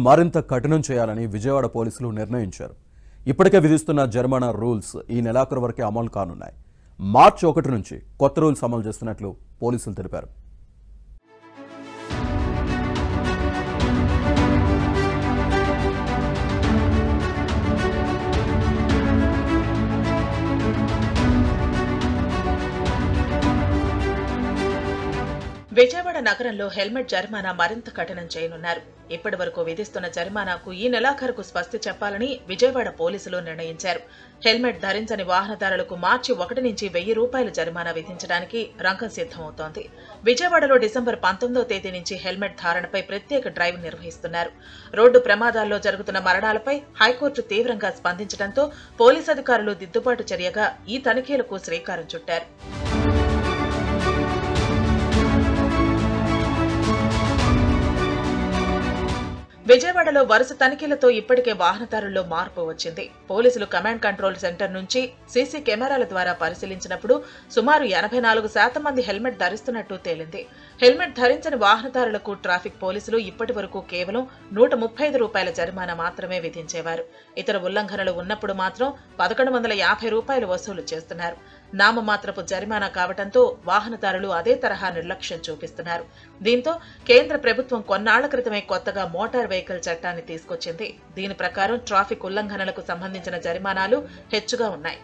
మరింత కఠినం చేయాలని విజయవాడ పోలీసులు నిర్ణయించారు. ఇప్పటికే విధిస్తున్న జరిమానా రూల్స్ ఈ నెలాఖరు వరకే అమలు కానున్నాయి. మార్చి 1 నుంచి కొత్త రూల్స్ అమలు చేస్తున్నట్లు పోలీసులు తెలిపారు. విజయవాడ నగరంలో హెల్మెట్ జరిమానా మరింత కఠినం చేయనున్నారు. ఇప్పటి వరకు విధిస్తున్న జరిమానాకు ఈ నెలాఖరుకు స్పష్టి చెప్పాలని విజయవాడ పోలీసులు నిర్ణయించారు. హెల్మెట్ ధరించని వాహనదారులకు మార్చి 1 నుంచి ₹1000 జరిమానా విధించడానికి రంగం సిద్ధమవుతోంది. విజయవాడలో డిసెంబర్ 19వ తేదీ నుంచి హెల్మెట్ ధారణపై ప్రత్యేక డ్రైవ్ నిర్వహిస్తున్నారు. రోడ్డు ప్రమాదాల్లో జరుగుతున్న మరణాలపై హైకోర్టు తీవ్రంగా స్పందించడంతో పోలీసు అధికారులు దిద్దుబాటు చర్యగా ఈ తనిఖీలకు శ్రీకారం చుట్టారు. విజయవాడలో వరుస తనిఖీలతో ఇప్పటికే వాహనదారుల్లో మార్పు వచ్చింది. పోలీసులు కమాండ్ కంట్రోల్ సెంటర్ నుంచి సీసీ కెమెరాల ద్వారా పరిశీలించినప్పుడు సుమారు 84% మంది హెల్మెట్ ధరిస్తున్నట్టు తేలింది. హెల్మెట్ ధరించని వాహనదారులకు ట్రాఫిక్ పోలీసులు ఇప్పటి వరకు కేవలం ₹135 జరిమానా మాత్రమే విధించేవారు. ఇతర ఉల్లంఘనలు ఉన్నప్పుడు మాత్రం ₹1150 వసూలు చేస్తున్నారు. నామమాత్రపు జరిమానా కావడంతో వాహనదారులు అదే తరహా నిర్లక్ష్యం చూపిస్తున్నారు. దీంతో కేంద్ర ప్రభుత్వం కొన్నాళ్ల క్రితమే కొత్తగా మోటార్ వెహికల్ చట్టాన్ని తీసుకొచ్చింది. దీని ప్రకారం ట్రాఫిక్ ఉల్లంఘనలకు సంబంధించిన జరిమానాలు హెచ్చుగా ఉన్నాయి.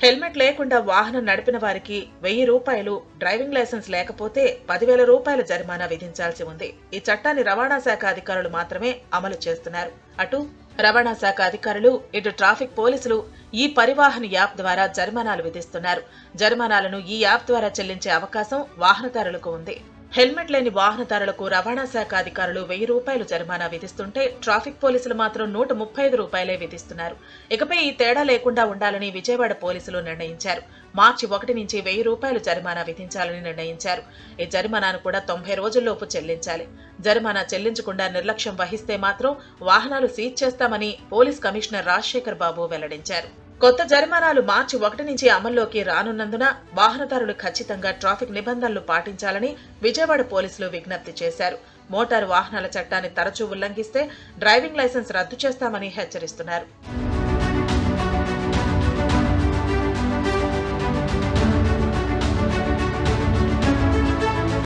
హెల్మెట్ లేకుండా వాహనం నడిపిన వారికి ₹1000, డ్రైవింగ్ లైసెన్స్ లేకపోతే ₹10,000 జరిమానా విధించాల్సి ఉంది. ఈ చట్టాన్ని రవాణా శాఖ అధికారులు మాత్రమే అమలు చేస్తున్నారు. అటు రవాణా శాఖ అధికారులు, ఇటు ట్రాఫిక్ పోలీసులు ఈ పరివాహన్ యాప్ ద్వారా జరిమానాలు విధిస్తున్నారు. జరిమానాలను ఈ యాప్ ద్వారా చెల్లించే అవకాశం వాహనదారులకు ఉంది. హెల్మెట్ లేని వాహనదారులకు రవాణా శాఖ అధికారులు ₹1000 జరిమానా విధిస్తుంటే ట్రాఫిక్ పోలీసులు మాత్రం ₹135 విధిస్తున్నారు. ఇకపై ఈ తేడా లేకుండా ఉండాలని విజయవాడ పోలీసులు నిర్ణయించారు. మార్చి 1 నుంచి ₹1000 జరిమానా విధించాలని నిర్ణయించారు. ఈ జరిమానాను కూడా 90 రోజుల్లోపు చెల్లించాలి. జరిమానా చెల్లించకుండా నిర్లక్ష్యం వహిస్తే మాత్రం వాహనాలు సీజ్ చేస్తామని పోలీస్ కమిషనర్ రాజశేఖర్ బాబు వెల్లడించారు. కొత్త జరిమానాలు మార్చి 1 నుంచి అమల్లోకి రానున్నందున వాహనదారులు ఖచ్చితంగా ట్రాఫిక్ నిబంధనలు పాటించాలని విజయవాడ పోలీసులు విజ్ఞప్తి చేశారు. మోటారు వాహనాల చట్టాన్ని తరచూ ఉల్లంఘిస్తే డ్రైవింగ్ లైసెన్స్ రద్దు చేస్తామని హెచ్చరిస్తున్నారు.